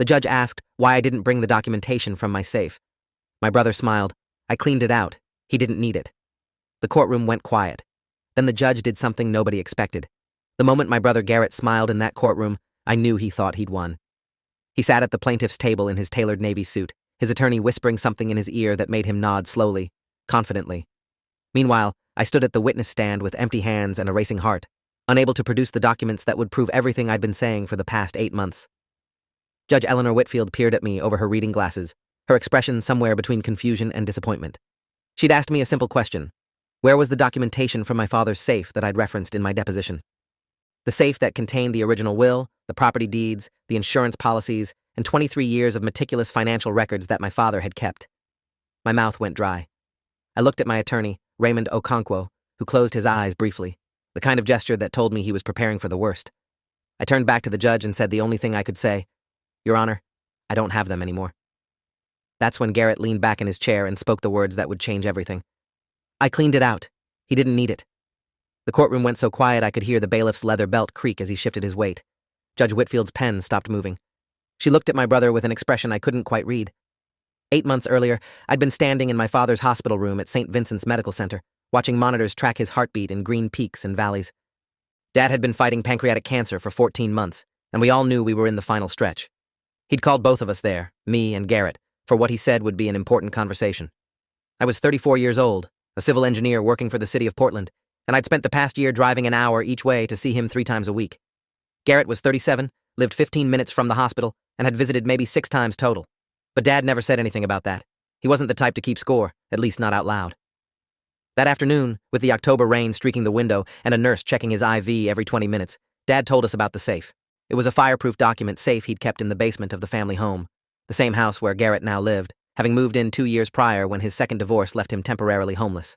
The judge asked why I didn't bring the documentation from my safe. My brother smiled. I cleaned it out. He didn't need it. The courtroom went quiet. Then the judge did something nobody expected. The moment my brother Garrett smiled in that courtroom, I knew he thought he'd won. He sat at the plaintiff's table in his tailored navy suit, his attorney whispering something in his ear that made him nod slowly, confidently. Meanwhile, I stood at the witness stand with empty hands and a racing heart, unable to produce the documents that would prove everything I'd been saying for the past 8 months. Judge Eleanor Whitfield peered at me over her reading glasses, her expression somewhere between confusion and disappointment. She'd asked me a simple question. Where was the documentation from my father's safe that I'd referenced in my deposition? The safe that contained the original will, the property deeds, the insurance policies, and 23 years of meticulous financial records that my father had kept. My mouth went dry. I looked at my attorney, Raymond Okonkwo, who closed his eyes briefly, the kind of gesture that told me he was preparing for the worst. I turned back to the judge and said the only thing I could say, "Your Honor, I don't have them anymore." That's when Garrett leaned back in his chair and spoke the words that would change everything. "I cleaned it out. He didn't need it." The courtroom went so quiet I could hear the bailiff's leather belt creak as he shifted his weight. Judge Whitfield's pen stopped moving. She looked at my brother with an expression I couldn't quite read. 8 months earlier, I'd been standing in my father's hospital room at St. Vincent's Medical Center, watching monitors track his heartbeat in green peaks and valleys. Dad had been fighting pancreatic cancer for 14 months, and we all knew we were in the final stretch. He'd called both of us there, me and Garrett, for what he said would be an important conversation. I was 34 years old, a civil engineer working for the city of Portland, and I'd spent the past year driving an hour each way to see him 3 times a week. Garrett was 37, lived 15 minutes from the hospital, and had visited maybe 6 times total. But Dad never said anything about that. He wasn't the type to keep score, at least not out loud. That afternoon, with the October rain streaking the window and a nurse checking his IV every 20 minutes, Dad told us about the safe. It was a fireproof document safe he'd kept in the basement of the family home, the same house where Garrett now lived, having moved in 2 years prior when his second divorce left him temporarily homeless.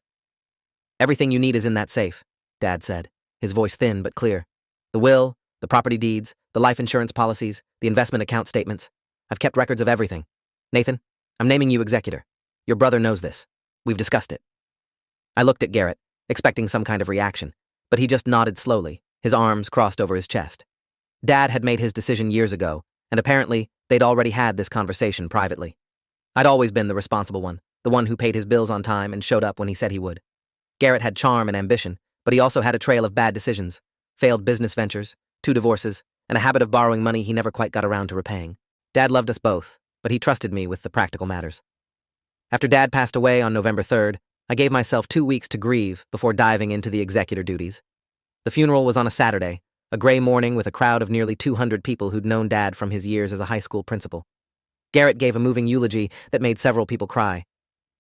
"Everything you need is in that safe," Dad said, his voice thin but clear. "The will, the property deeds, the life insurance policies, the investment account statements. I've kept records of everything. Nathan, I'm naming you executor. Your brother knows this. We've discussed it." I looked at Garrett, expecting some kind of reaction, but he just nodded slowly, his arms crossed over his chest. Dad had made his decision years ago, and apparently they'd already had this conversation privately. I'd always been the responsible one, the one who paid his bills on time and showed up when he said he would. Garrett had charm and ambition, but he also had a trail of bad decisions, failed business ventures, 2 divorces, and a habit of borrowing money he never quite got around to repaying. Dad loved us both, but he trusted me with the practical matters. After Dad passed away on November 3rd, I gave myself 2 weeks to grieve before diving into the executor duties. The funeral was on a Saturday, a gray morning with a crowd of nearly 200 people who'd known Dad from his years as a high school principal. Garrett gave a moving eulogy that made several people cry.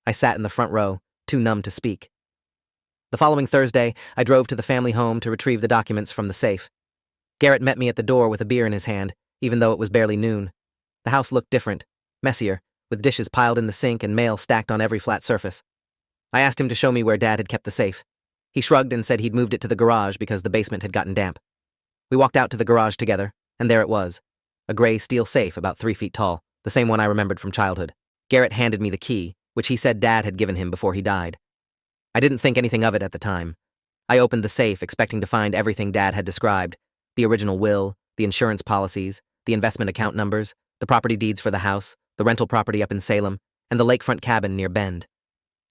I sat in the front row, too numb to speak. The following Thursday, I drove to the family home to retrieve the documents from the safe. Garrett met me at the door with a beer in his hand, even though it was barely noon. The house looked different, messier, with dishes piled in the sink and mail stacked on every flat surface. I asked him to show me where Dad had kept the safe. He shrugged and said he'd moved it to the garage because the basement had gotten damp. We walked out to the garage together, and there it was, a gray steel safe about 3 feet tall, the same one I remembered from childhood. Garrett handed me the key, which he said Dad had given him before he died. I didn't think anything of it at the time. I opened the safe expecting to find everything Dad had described, the original will, the insurance policies, the investment account numbers, the property deeds for the house, the rental property up in Salem, and the lakefront cabin near Bend.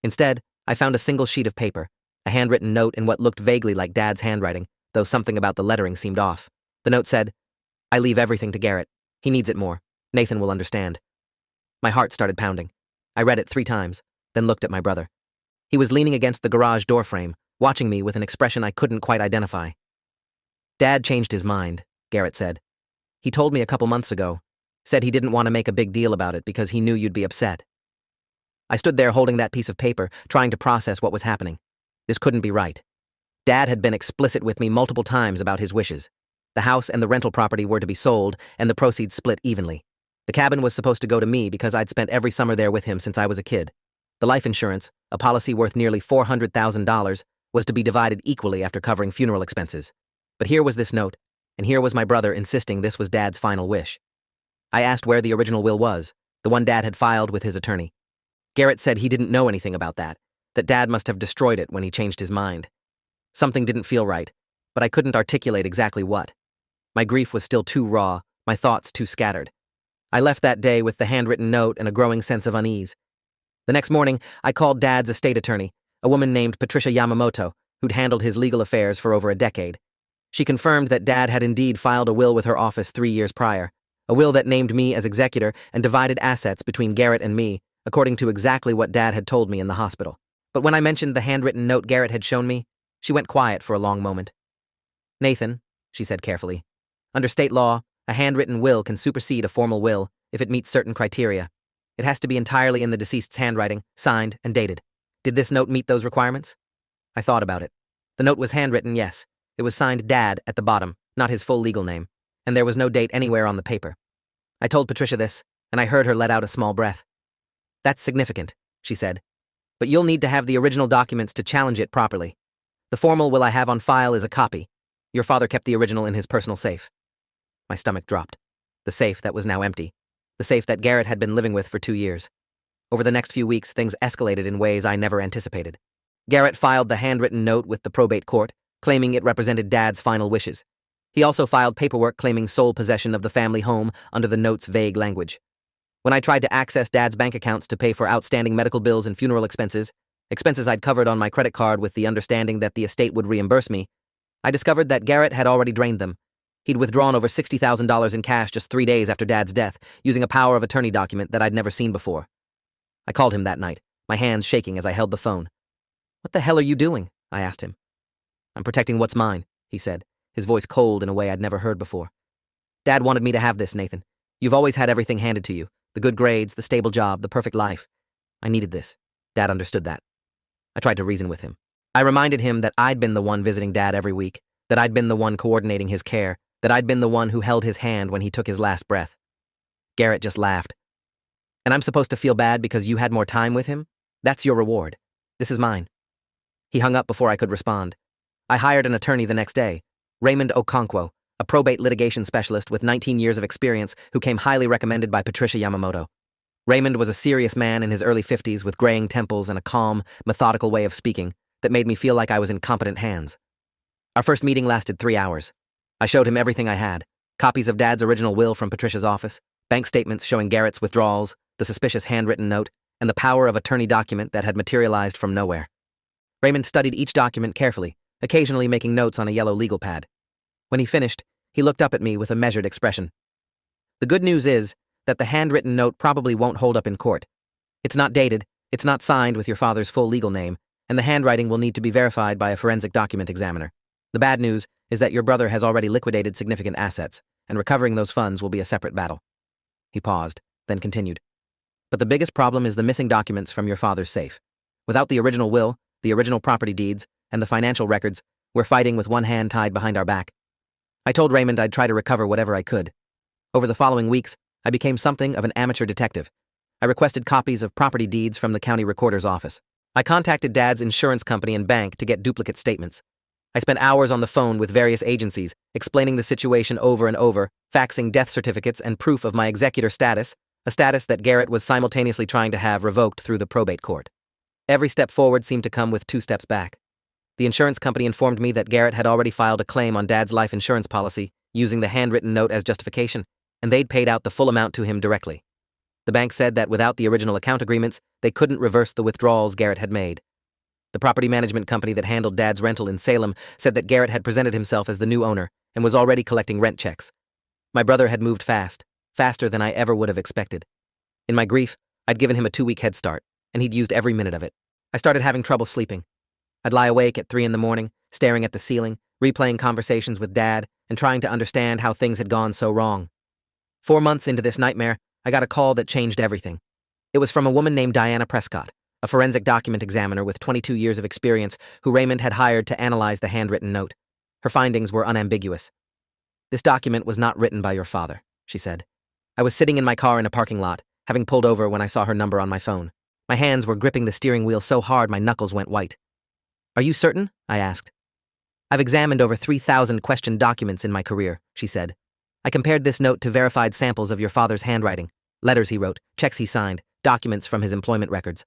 Instead, I found a single sheet of paper, a handwritten note in what looked vaguely like Dad's handwriting, though something about the lettering seemed off. The note said, "I leave everything to Garrett. He needs it more. Nathan will understand." My heart started pounding. I read it 3 times, then looked at my brother. He was leaning against the garage door frame, watching me with an expression I couldn't quite identify. "Dad changed his mind," Garrett said. "He told me a couple months ago. Said he didn't want to make a big deal about it because he knew you'd be upset." I stood there holding that piece of paper, trying to process what was happening. This couldn't be right. Dad had been explicit with me multiple times about his wishes. The house and the rental property were to be sold, and the proceeds split evenly. The cabin was supposed to go to me because I'd spent every summer there with him since I was a kid. The life insurance, a policy worth nearly $400,000, was to be divided equally after covering funeral expenses. But here was this note, and here was my brother insisting this was Dad's final wish. I asked where the original will was, the one Dad had filed with his attorney. Garrett said he didn't know anything about that Dad must have destroyed it when he changed his mind. Something didn't feel right, but I couldn't articulate exactly what. My grief was still too raw, my thoughts too scattered. I left that day with the handwritten note and a growing sense of unease. The next morning, I called Dad's estate attorney, a woman named Patricia Yamamoto, who'd handled his legal affairs for over a decade. She confirmed that Dad had indeed filed a will with her office 3 years prior, a will that named me as executor and divided assets between Garrett and me, according to exactly what Dad had told me in the hospital. But when I mentioned the handwritten note Garrett had shown me, she went quiet for a long moment. "Nathan," she said carefully, "under state law, a handwritten will can supersede a formal will if it meets certain criteria. It has to be entirely in the deceased's handwriting, signed, and dated. Did this note meet those requirements?" I thought about it. The note was handwritten, yes. It was signed Dad at the bottom, not his full legal name, and there was no date anywhere on the paper. I told Patricia this, and I heard her let out a small breath. "That's significant," she said. "But you'll need to have the original documents to challenge it properly. The formal will I have on file is a copy. Your father kept the original in his personal safe." My stomach dropped. The safe that was now empty. The safe that Garrett had been living with for 2 years. Over the next few weeks, things escalated in ways I never anticipated. Garrett filed the handwritten note with the probate court, claiming it represented Dad's final wishes. He also filed paperwork claiming sole possession of the family home under the note's vague language. When I tried to access Dad's bank accounts to pay for outstanding medical bills and funeral expenses I'd covered on my credit card with the understanding that the estate would reimburse me, I discovered that Garrett had already drained them. He'd withdrawn over $60,000 in cash just 3 days after Dad's death, using a power of attorney document that I'd never seen before. I called him that night, my hands shaking as I held the phone. "What the hell are you doing?" I asked him. "I'm protecting what's mine," he said, his voice cold in a way I'd never heard before. "Dad wanted me to have this, Nathan. You've always had everything handed to you. The good grades, the stable job, the perfect life. I needed this." Dad understood that. I tried to reason with him. I reminded him that I'd been the one visiting Dad every week, that I'd been the one coordinating his care, that I'd been the one who held his hand when he took his last breath. Garrett just laughed. "And I'm supposed to feel bad because you had more time with him? That's your reward. This is mine." He hung up before I could respond. I hired an attorney the next day, Raymond Okonkwo, a probate litigation specialist with 19 years of experience who came highly recommended by Patricia Yamamoto. Raymond was a serious man in his early 50s with graying temples and a calm, methodical way of speaking that made me feel like I was in competent hands. Our first meeting lasted 3 hours. I showed him everything I had, copies of Dad's original will from Patricia's office, bank statements showing Garrett's withdrawals, the suspicious handwritten note, and the power of attorney document that had materialized from nowhere. Raymond studied each document carefully, occasionally making notes on a yellow legal pad. When he finished, he looked up at me with a measured expression. "The good news is that the handwritten note probably won't hold up in court. It's not dated, it's not signed with your father's full legal name, and the handwriting will need to be verified by a forensic document examiner. The bad news is that your brother has already liquidated significant assets, and recovering those funds will be a separate battle." He paused, then continued. "But the biggest problem is the missing documents from your father's safe. Without the original will, the original property deeds, and the financial records, we're fighting with one hand tied behind our back." I told Raymond I'd try to recover whatever I could. Over the following weeks, I became something of an amateur detective. I requested copies of property deeds from the county recorder's office. I contacted Dad's insurance company and bank to get duplicate statements. I spent hours on the phone with various agencies, explaining the situation over and over, faxing death certificates and proof of my executor status, a status that Garrett was simultaneously trying to have revoked through the probate court. Every step forward seemed to come with 2 steps back. The insurance company informed me that Garrett had already filed a claim on Dad's life insurance policy, using the handwritten note as justification, and they'd paid out the full amount to him directly. The bank said that without the original account agreements, they couldn't reverse the withdrawals Garrett had made. The property management company that handled Dad's rental in Salem said that Garrett had presented himself as the new owner and was already collecting rent checks. My brother had moved fast, faster than I ever would have expected. In my grief, I'd given him a 2-week head start, and he'd used every minute of it. I started having trouble sleeping. I'd lie awake at 3 a.m, staring at the ceiling, replaying conversations with Dad, and trying to understand how things had gone so wrong. 4 months into this nightmare, I got a call that changed everything. It was from a woman named Diana Prescott, a forensic document examiner with 22 years of experience who Raymond had hired to analyze the handwritten note. Her findings were unambiguous. "This document was not written by your father," she said. I was sitting in my car in a parking lot, having pulled over when I saw her number on my phone. My hands were gripping the steering wheel so hard my knuckles went white. "Are you certain?" I asked. "I've examined over 3,000 questioned documents in my career," she said. "I compared this note to verified samples of your father's handwriting, letters he wrote, checks he signed, documents from his employment records.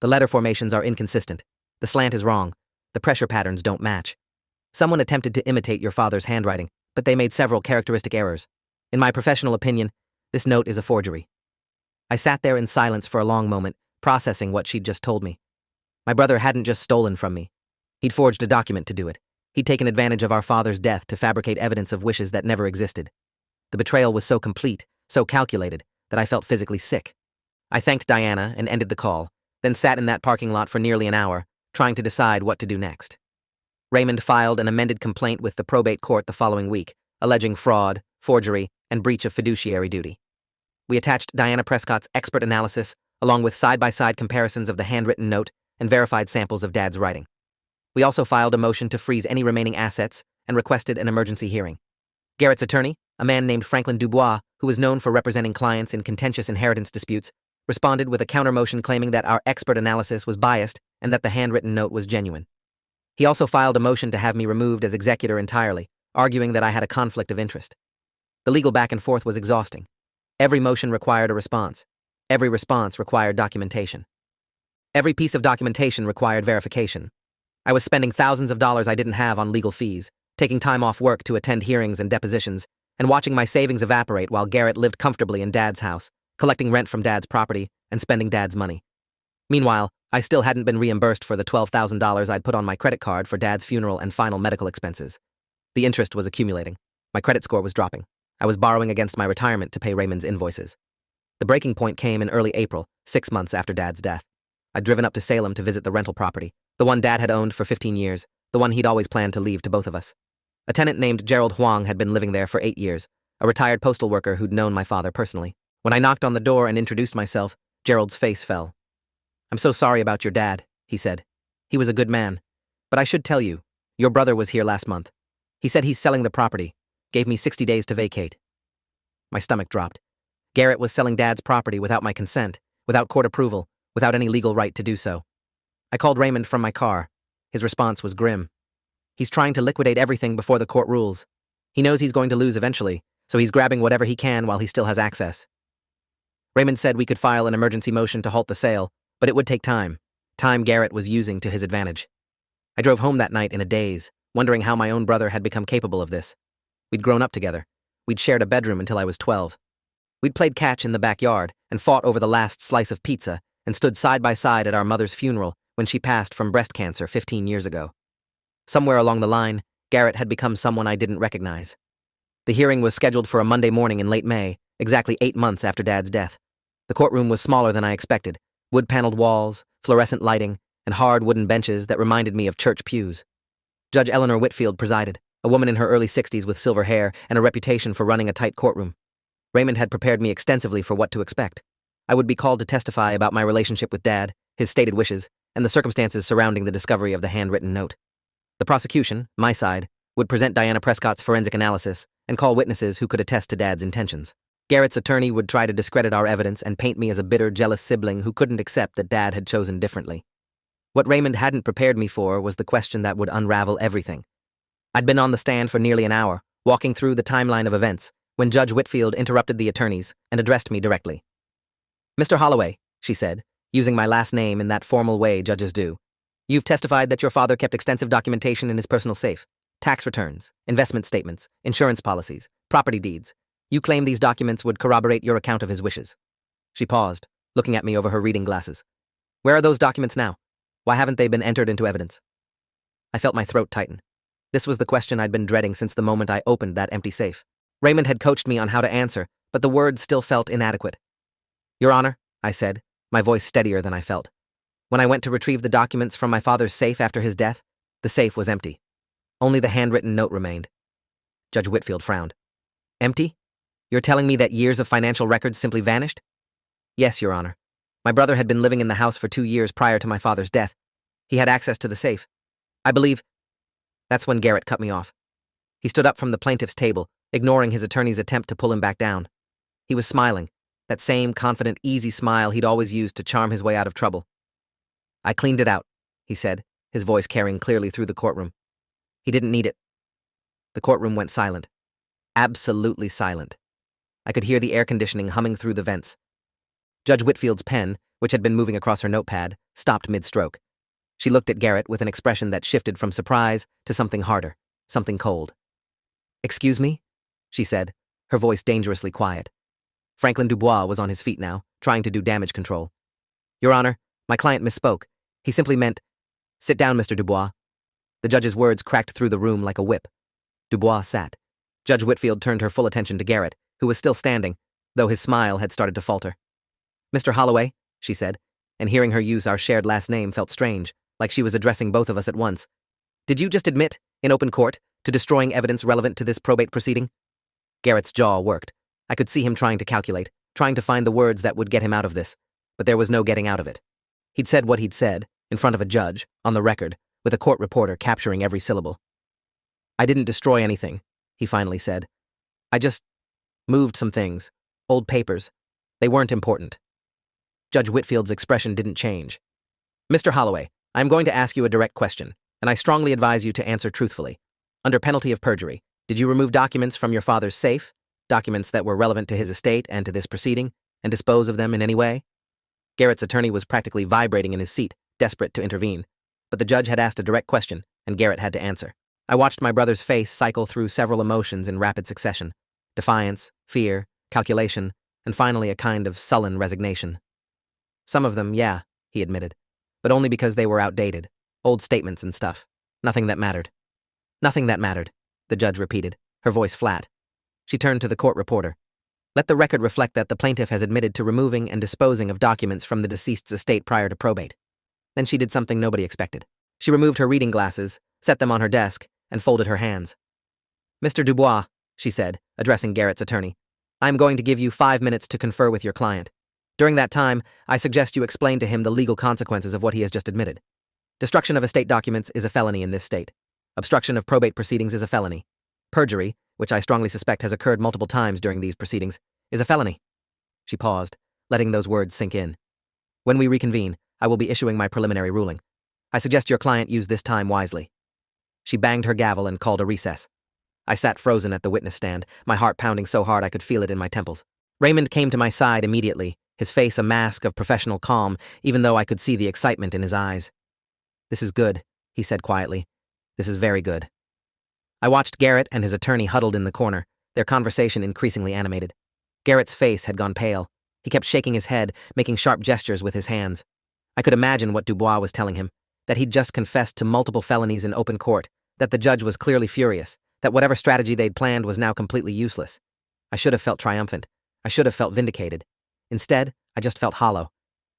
The letter formations are inconsistent. The slant is wrong. The pressure patterns don't match. Someone attempted to imitate your father's handwriting, but they made several characteristic errors. In my professional opinion, This note is a forgery. I sat there in silence for a long moment, processing what she'd just told me. My brother hadn't just stolen from me. He'd forged a document to do it. He'd taken advantage of our father's death to fabricate evidence of wishes that never existed. The betrayal was so complete, so calculated, that I felt physically sick. I thanked Diana and ended the call, then sat in that parking lot for nearly an hour, trying to decide what to do next. Raymond filed an amended complaint with the probate court the following week, alleging fraud, forgery, and breach of fiduciary duty. We attached Diana Prescott's expert analysis, along with side-by-side comparisons of the handwritten note and verified samples of Dad's writing. We also filed a motion to freeze any remaining assets and requested an emergency hearing. Garrett's attorney, a man named Franklin Dubois, who was known for representing clients in contentious inheritance disputes, responded with a counter-motion claiming that our expert analysis was biased and that the handwritten note was genuine. He also filed a motion to have me removed as executor entirely, arguing that I had a conflict of interest. The legal back and forth was exhausting. Every motion required a response. Every response required documentation. Every piece of documentation required verification. I was spending thousands of dollars I didn't have on legal fees, taking time off work to attend hearings and depositions, and watching my savings evaporate while Garrett lived comfortably in Dad's house, collecting rent from Dad's property and spending Dad's money. Meanwhile, I still hadn't been reimbursed for the $12,000 I'd put on my credit card for Dad's funeral and final medical expenses. The interest was accumulating. My credit score was dropping. I was borrowing against my retirement to pay Raymond's invoices. The breaking point came in early April, 6 months after Dad's death. I'd driven up to Salem to visit the rental property, the one Dad had owned for 15 years, the one he'd always planned to leave to both of us. A tenant named Gerald Huang had been living there for 8 years, a retired postal worker who'd known my father personally. When I knocked on the door and introduced myself, Gerald's face fell. "I'm so sorry about your dad," he said. "He was a good man. But I should tell you, your brother was here last month. He said he's selling the property, gave me 60 days to vacate." My stomach dropped. Garrett was selling Dad's property without my consent, without court approval, without any legal right to do so. I called Raymond from my car. His response was grim. "He's trying to liquidate everything before the court rules. He knows he's going to lose eventually, so he's grabbing whatever he can while he still has access." Raymond said we could file an emergency motion to halt the sale, but it would take time Garrett was using to his advantage. I drove home that night in a daze, wondering how my own brother had become capable of this. We'd grown up together. We'd shared a bedroom until I was 12. We'd played catch in the backyard and fought over the last slice of pizza and stood side by side at our mother's funeral when she passed from breast cancer 15 years ago. Somewhere along the line, Garrett had become someone I didn't recognize. The hearing was scheduled for a Monday morning in late May, exactly 8 months after Dad's death. The courtroom was smaller than I expected, wood-paneled walls, fluorescent lighting, and hard wooden benches that reminded me of church pews. Judge Eleanor Whitfield presided, a woman in her early 60s with silver hair and a reputation for running a tight courtroom. Raymond had prepared me extensively for what to expect. I would be called to testify about my relationship with Dad, his stated wishes, and the circumstances surrounding the discovery of the handwritten note. The prosecution, my side, would present Diana Prescott's forensic analysis and call witnesses who could attest to Dad's intentions. Garrett's attorney would try to discredit our evidence and paint me as a bitter, jealous sibling who couldn't accept that Dad had chosen differently. What Raymond hadn't prepared me for was the question that would unravel everything. I'd been on the stand for nearly an hour, walking through the timeline of events, when Judge Whitfield interrupted the attorneys and addressed me directly. "Mr. Holloway," she said, using my last name in that formal way judges do, "you've testified that your father kept extensive documentation in his personal safe. Tax returns, investment statements, insurance policies, property deeds. You claim these documents would corroborate your account of his wishes." She paused, looking at me over her reading glasses. "Where are those documents now? Why haven't they been entered into evidence?" I felt my throat tighten. This was the question I'd been dreading since the moment I opened that empty safe. Raymond had coached me on how to answer, but the words still felt inadequate. "Your Honor," I said, my voice steadier than I felt. "When I went to retrieve the documents from my father's safe after his death, the safe was empty. Only the handwritten note remained." Judge Whitfield frowned. "Empty? You're telling me that years of financial records simply vanished?" "Yes, Your Honor. My brother had been living in the house for 2 years prior to my father's death. He had access to the safe. I believe—" That's when Garrett cut me off. He stood up from the plaintiff's table, ignoring his attorney's attempt to pull him back down. He was smiling, that same confident, easy smile he'd always used to charm his way out of trouble. "I cleaned it out," he said, his voice carrying clearly through the courtroom. "He didn't need it." The courtroom went silent. Absolutely silent. I could hear the air conditioning humming through the vents. Judge Whitfield's pen, which had been moving across her notepad, stopped mid-stroke. She looked at Garrett with an expression that shifted from surprise to something harder, something cold. "Excuse me?" she said, her voice dangerously quiet. Franklin Dubois was on his feet now, trying to do damage control. Your Honor, my client misspoke. He simply meant, sit down, Mr. Dubois. The judge's words cracked through the room like a whip. Dubois sat. Judge Whitfield turned her full attention to Garrett, who was still standing, though his smile had started to falter. Mr. Holloway, she said, and hearing her use our shared last name felt strange, like she was addressing both of us at once. Did you just admit, in open court, to destroying evidence relevant to this probate proceeding? Garrett's jaw worked. I could see him trying to calculate, trying to find the words that would get him out of this, but there was no getting out of it. He'd said what he'd said, in front of a judge, on the record, with a court reporter capturing every syllable. I didn't destroy anything, he finally said. I just moved some things, old papers. They weren't important. Judge Whitfield's expression didn't change. Mr. Holloway, I am going to ask you a direct question, and I strongly advise you to answer truthfully. Under penalty of perjury, did you remove documents from your father's safe, documents that were relevant to his estate and to this proceeding, and dispose of them in any way? Garrett's attorney was practically vibrating in his seat, desperate to intervene. But the judge had asked a direct question, and Garrett had to answer. I watched my brother's face cycle through several emotions in rapid succession: defiance, fear, calculation, and finally a kind of sullen resignation. Some of them, yeah, he admitted, but only because they were outdated, old statements and stuff. Nothing that mattered. Nothing that mattered, the judge repeated, her voice flat. She turned to the court reporter. Let the record reflect that the plaintiff has admitted to removing and disposing of documents from the deceased's estate prior to probate. Then she did something nobody expected. She removed her reading glasses, set them on her desk, and folded her hands. Mr. Dubois, she said, addressing Garrett's attorney, I am going to give you 5 minutes to confer with your client. During that time, I suggest you explain to him the legal consequences of what he has just admitted. Destruction of estate documents is a felony in this state. Obstruction of probate proceedings is a felony. Perjury, which I strongly suspect has occurred multiple times during these proceedings, is a felony. She paused, letting those words sink in. When we reconvene, I will be issuing my preliminary ruling. I suggest your client use this time wisely. She banged her gavel and called a recess. I sat frozen at the witness stand, my heart pounding so hard I could feel it in my temples. Raymond came to my side immediately, his face a mask of professional calm, even though I could see the excitement in his eyes. This is good, he said quietly. This is very good. I watched Garrett and his attorney huddled in the corner, their conversation increasingly animated. Garrett's face had gone pale. He kept shaking his head, making sharp gestures with his hands. I could imagine what Dubois was telling him, that he'd just confessed to multiple felonies in open court, that the judge was clearly furious, that whatever strategy they'd planned was now completely useless. I should have felt triumphant. I should have felt vindicated. Instead, I just felt hollow.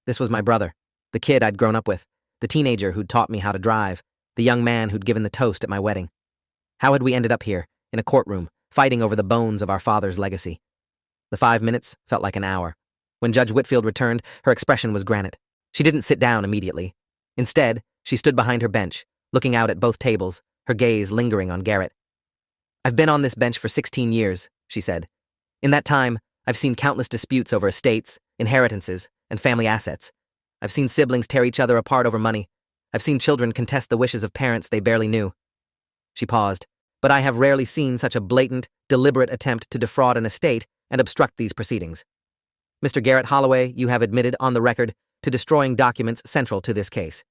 This was my brother, the kid I'd grown up with, the teenager who'd taught me how to drive, the young man who'd given the toast at my wedding. How had we ended up here, in a courtroom, fighting over the bones of our father's legacy? The 5 minutes felt like an hour. When Judge Whitfield returned, her expression was granite. She didn't sit down immediately. Instead, she stood behind her bench, looking out at both tables, her gaze lingering on Garrett. I've been on this bench for 16 years, she said. In that time, I've seen countless disputes over estates, inheritances, and family assets. I've seen siblings tear each other apart over money. I've seen children contest the wishes of parents they barely knew. She paused, but I have rarely seen such a blatant, deliberate attempt to defraud an estate and obstruct these proceedings. Mr. Garrett Holloway, you have admitted on the record to destroying documents central to this case.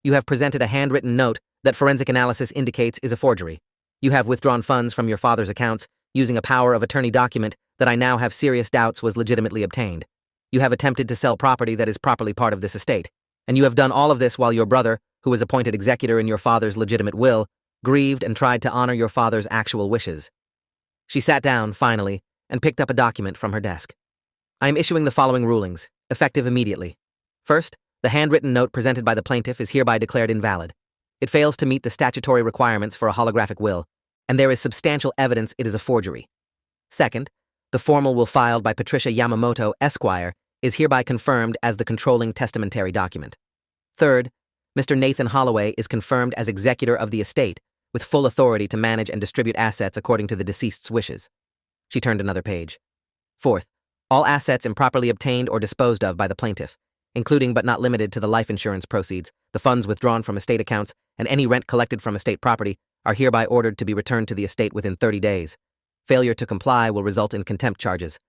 You have presented a handwritten note that forensic analysis indicates is a forgery. You have withdrawn funds from your father's accounts using a power of attorney document that I now have serious doubts was legitimately obtained. You have attempted to sell property that is properly part of this estate. And you have done all of this while your brother, who was appointed executor in your father's legitimate will, grieved and tried to honor your father's actual wishes. She sat down, finally, and picked up a document from her desk. I am issuing the following rulings, effective immediately. First, the handwritten note presented by the plaintiff is hereby declared invalid. It fails to meet the statutory requirements for a holographic will, and there is substantial evidence it is a forgery. Second, the formal will filed by Patricia Yamamoto, Esquire, is hereby confirmed as the controlling testamentary document. Third, Mr. Nathan Holloway is confirmed as executor of the estate, with full authority to manage and distribute assets according to the deceased's wishes. She turned another page. Fourth, all assets improperly obtained or disposed of by the plaintiff, including but not limited to the life insurance proceeds, the funds withdrawn from estate accounts, and any rent collected from estate property, are hereby ordered to be returned to the estate within 30 days. Failure to comply will result in contempt charges.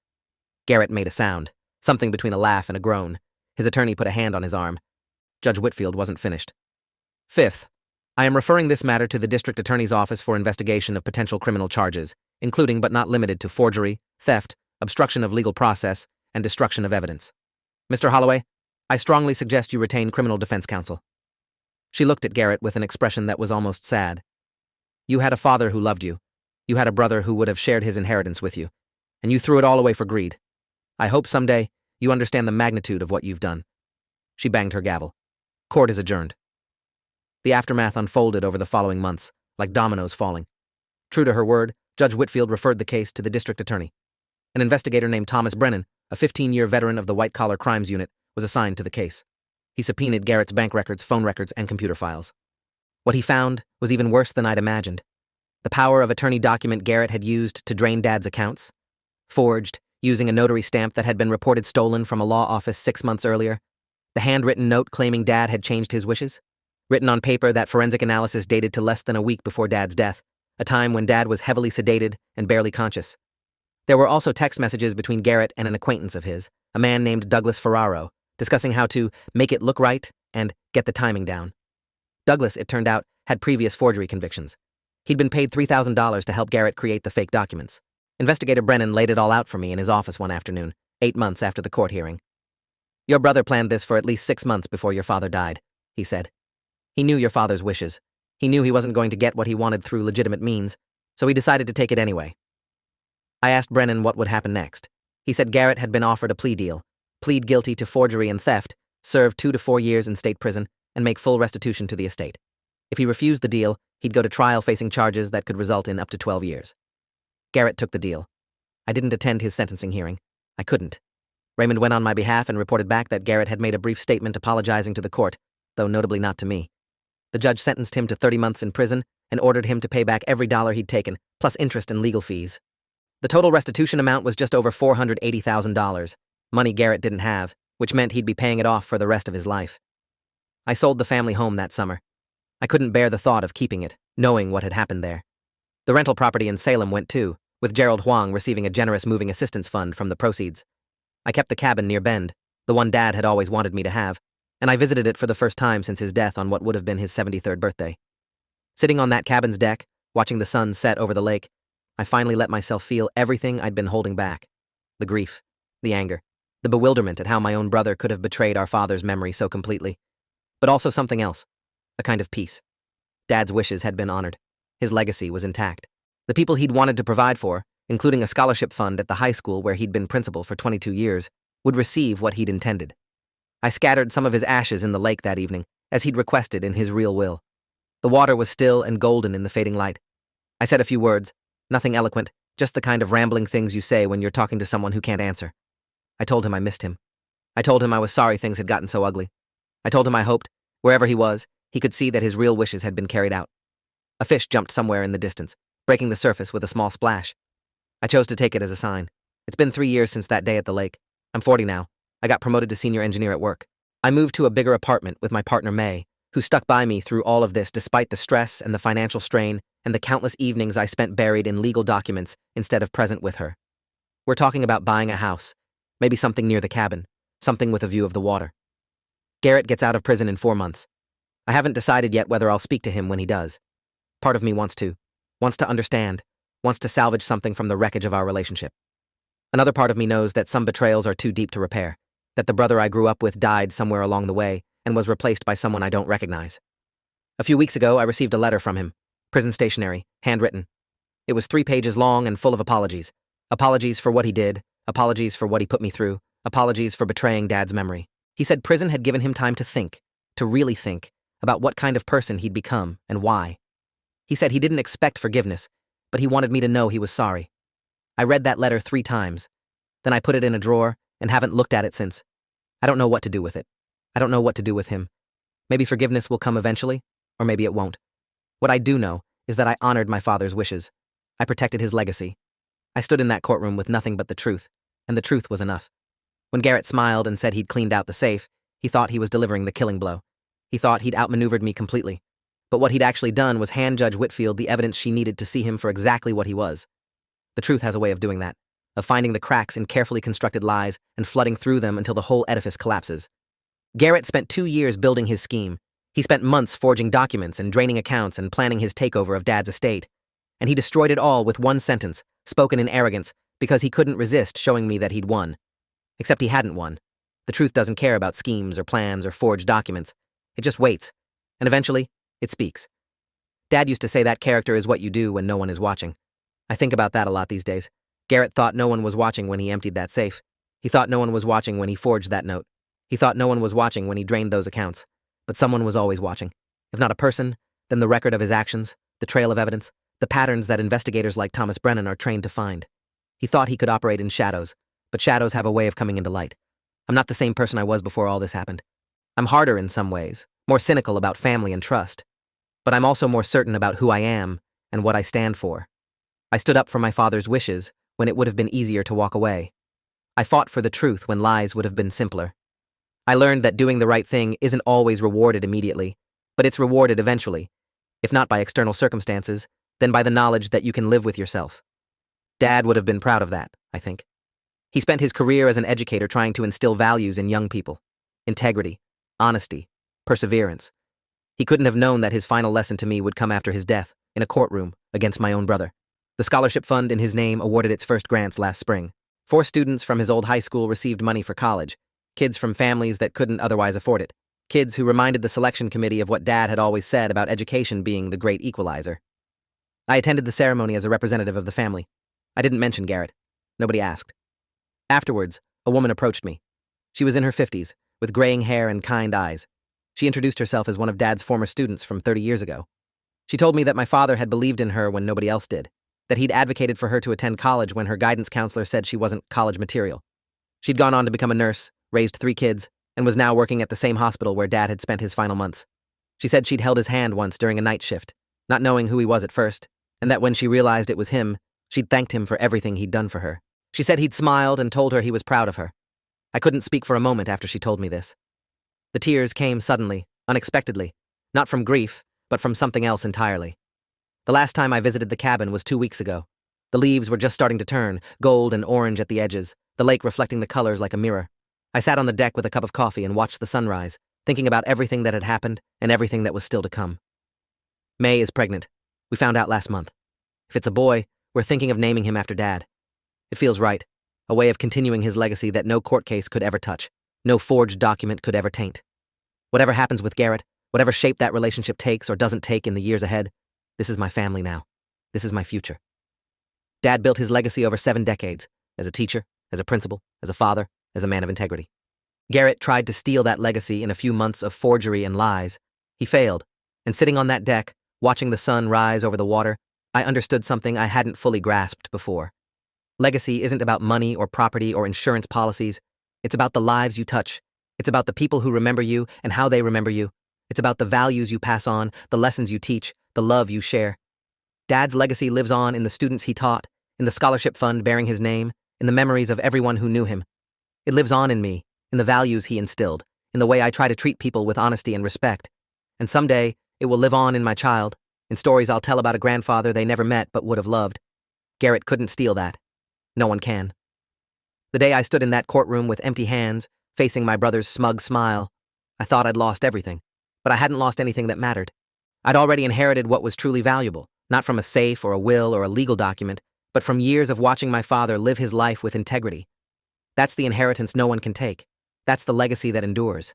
Garrett made a sound, something between a laugh and a groan. His attorney put a hand on his arm. Judge Whitfield wasn't finished. Fifth, I am referring this matter to the District Attorney's Office for investigation of potential criminal charges, including but not limited to forgery, theft, obstruction of legal process, and destruction of evidence. Mr. Holloway, I strongly suggest you retain criminal defense counsel. She looked at Garrett with an expression that was almost sad. You had a father who loved you. You had a brother who would have shared his inheritance with you. And you threw it all away for greed. I hope someday you understand the magnitude of what you've done. She banged her gavel. Court is adjourned. The aftermath unfolded over the following months, like dominoes falling. True to her word, Judge Whitfield referred the case to the district attorney. An investigator named Thomas Brennan, a 15-year veteran of the white-collar crimes unit, was assigned to the case. He subpoenaed Garrett's bank records, phone records, and computer files. What he found was even worse than I'd imagined. The power of attorney document Garrett had used to drain Dad's accounts. Forged, using a notary stamp that had been reported stolen from a law office 6 months earlier. The handwritten note claiming Dad had changed his wishes. Written on paper that forensic analysis dated to less than a week before Dad's death, a time when Dad was heavily sedated and barely conscious. There were also text messages between Garrett and an acquaintance of his, a man named Douglas Ferraro, discussing how to make it look right and get the timing down. Douglas, it turned out, had previous forgery convictions. He'd been paid $3,000 to help Garrett create the fake documents. Investigator Brennan laid it all out for me in his office one afternoon, 8 months after the court hearing. Your brother planned this for at least 6 months before your father died, he said. He knew your father's wishes. He knew he wasn't going to get what he wanted through legitimate means, so he decided to take it anyway. I asked Brennan what would happen next. He said Garrett had been offered a plea deal, plead guilty to forgery and theft, serve 2 to 4 years in state prison, and make full restitution to the estate. If he refused the deal, he'd go to trial facing charges that could result in up to 12 years. Garrett took the deal. I didn't attend his sentencing hearing. I couldn't. Raymond went on my behalf and reported back that Garrett had made a brief statement apologizing to the court, though notably not to me. The judge sentenced him to 30 months in prison and ordered him to pay back every dollar he'd taken, plus interest and legal fees. The total restitution amount was just over $480,000, money Garrett didn't have, which meant he'd be paying it off for the rest of his life. I sold the family home that summer. I couldn't bear the thought of keeping it, knowing what had happened there. The rental property in Salem went too, with Gerald Huang receiving a generous moving assistance fund from the proceeds. I kept the cabin near Bend, the one Dad had always wanted me to have, and I visited it for the first time since his death on what would have been his 73rd birthday. Sitting on that cabin's deck, watching the sun set over the lake, I finally let myself feel everything I'd been holding back. The grief, the anger, the bewilderment at how my own brother could have betrayed our father's memory so completely. But also something else, a kind of peace. Dad's wishes had been honored. His legacy was intact. The people he'd wanted to provide for, including a scholarship fund at the high school where he'd been principal for 22 years, would receive what he'd intended. I scattered some of his ashes in the lake that evening, as he'd requested in his real will. The water was still and golden in the fading light. I said a few words, nothing eloquent, just the kind of rambling things you say when you're talking to someone who can't answer. I told him I missed him. I told him I was sorry things had gotten so ugly. I told him I hoped, wherever he was, he could see that his real wishes had been carried out. A fish jumped somewhere in the distance, breaking the surface with a small splash. I chose to take it as a sign. It's been 3 years since that day at the lake. I'm 40 now. I got promoted to senior engineer at work. I moved to a bigger apartment with my partner May, who stuck by me through all of this despite the stress and the financial strain and the countless evenings I spent buried in legal documents instead of present with her. We're talking about buying a house, maybe something near the cabin, something with a view of the water. Garrett gets out of prison in 4 months. I haven't decided yet whether I'll speak to him when he does. Part of me wants to understand, wants to salvage something from the wreckage of our relationship. Another part of me knows that some betrayals are too deep to repair, that the brother I grew up with died somewhere along the way and was replaced by someone I don't recognize. A few weeks ago, I received a letter from him, prison stationery, handwritten. It was 3 pages long and full of apologies. Apologies for what he did, apologies for what he put me through, apologies for betraying Dad's memory. He said prison had given him time to think, to really think, about what kind of person he'd become and why. He said he didn't expect forgiveness, but he wanted me to know he was sorry. I read that letter 3 times. Then I put it in a drawer and haven't looked at it since. I don't know what to do with it. I don't know what to do with him. Maybe forgiveness will come eventually, or maybe it won't. What I do know is that I honored my father's wishes. I protected his legacy. I stood in that courtroom with nothing but the truth, and the truth was enough. When Garrett smiled and said he'd cleaned out the safe, he thought he was delivering the killing blow. He thought he'd outmaneuvered me completely. But what he'd actually done was hand Judge Whitfield the evidence she needed to see him for exactly what he was. The truth has a way of doing that, of finding the cracks in carefully constructed lies and flooding through them until the whole edifice collapses. Garrett spent 2 years building his scheme. He spent months forging documents and draining accounts and planning his takeover of Dad's estate. And he destroyed it all with one sentence, spoken in arrogance, because he couldn't resist showing me that he'd won. Except he hadn't won. The truth doesn't care about schemes or plans or forged documents. It just waits. And eventually, it speaks. Dad used to say that character is what you do when no one is watching. I think about that a lot these days. Garrett thought no one was watching when he emptied that safe. He thought no one was watching when he forged that note. He thought no one was watching when he drained those accounts. But someone was always watching. If not a person, then the record of his actions, the trail of evidence, the patterns that investigators like Thomas Brennan are trained to find. He thought he could operate in shadows, but shadows have a way of coming into light. I'm not the same person I was before all this happened. I'm harder in some ways, more cynical about family and trust. But I'm also more certain about who I am and what I stand for. I stood up for my father's wishes when it would have been easier to walk away. I fought for the truth when lies would have been simpler. I learned that doing the right thing isn't always rewarded immediately, but it's rewarded eventually, if not by external circumstances, then by the knowledge that you can live with yourself. Dad would have been proud of that, I think. He spent his career as an educator trying to instill values in young people: integrity, honesty, perseverance. He couldn't have known that his final lesson to me would come after his death, in a courtroom, against my own brother. The scholarship fund in his name awarded its first grants last spring. 4 students from his old high school received money for college, kids from families that couldn't otherwise afford it, kids who reminded the selection committee of what Dad had always said about education being the great equalizer. I attended the ceremony as a representative of the family. I didn't mention Garrett. Nobody asked. Afterwards, a woman approached me. She was in her 50s, with graying hair and kind eyes. She introduced herself as one of Dad's former students from 30 years ago. She told me that my father had believed in her when nobody else did, that he'd advocated for her to attend college when her guidance counselor said she wasn't college material. She'd gone on to become a nurse, raised 3 kids, and was now working at the same hospital where Dad had spent his final months. She said she'd held his hand once during a night shift, not knowing who he was at first, and that when she realized it was him, she'd thanked him for everything he'd done for her. She said he'd smiled and told her he was proud of her. I couldn't speak for a moment after she told me this. The tears came suddenly, unexpectedly, not from grief, but from something else entirely. The last time I visited the cabin was 2 weeks ago. The leaves were just starting to turn, gold and orange at the edges, the lake reflecting the colors like a mirror. I sat on the deck with a cup of coffee and watched the sunrise, thinking about everything that had happened and everything that was still to come. May is pregnant. We found out last month. If it's a boy, we're thinking of naming him after Dad. It feels right, a way of continuing his legacy that no court case could ever touch, no forged document could ever taint. Whatever happens with Garrett, whatever shape that relationship takes or doesn't take in the years ahead, this is my family now. This is my future. Dad built his legacy over 7 decades, as a teacher, as a principal, as a father, as a man of integrity. Garrett tried to steal that legacy in a few months of forgery and lies. He failed, and sitting on that deck, watching the sun rise over the water, I understood something I hadn't fully grasped before. Legacy isn't about money or property or insurance policies. It's about the lives you touch. It's about the people who remember you and how they remember you. It's about the values you pass on, the lessons you teach, the love you share. Dad's legacy lives on in the students he taught, in the scholarship fund bearing his name, in the memories of everyone who knew him. It lives on in me, in the values he instilled, in the way I try to treat people with honesty and respect. And someday, it will live on in my child, in stories I'll tell about a grandfather they never met but would have loved. Garrett couldn't steal that. No one can. The day I stood in that courtroom with empty hands, facing my brother's smug smile, I thought I'd lost everything, but I hadn't lost anything that mattered. I'd already inherited what was truly valuable, not from a safe or a will or a legal document, but from years of watching my father live his life with integrity. That's the inheritance no one can take. That's the legacy that endures.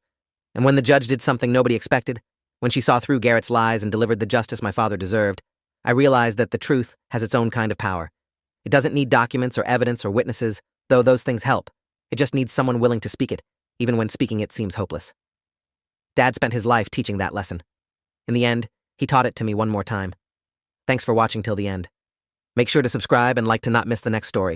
And when the judge did something nobody expected, when she saw through Garrett's lies and delivered the justice my father deserved, I realized that the truth has its own kind of power. It doesn't need documents or evidence or witnesses, though those things help. It just needs someone willing to speak it, even when speaking it seems hopeless. Dad spent his life teaching that lesson. In the end, he taught it to me one more time. Thanks for watching till the end. Make sure to subscribe and like to not miss the next story.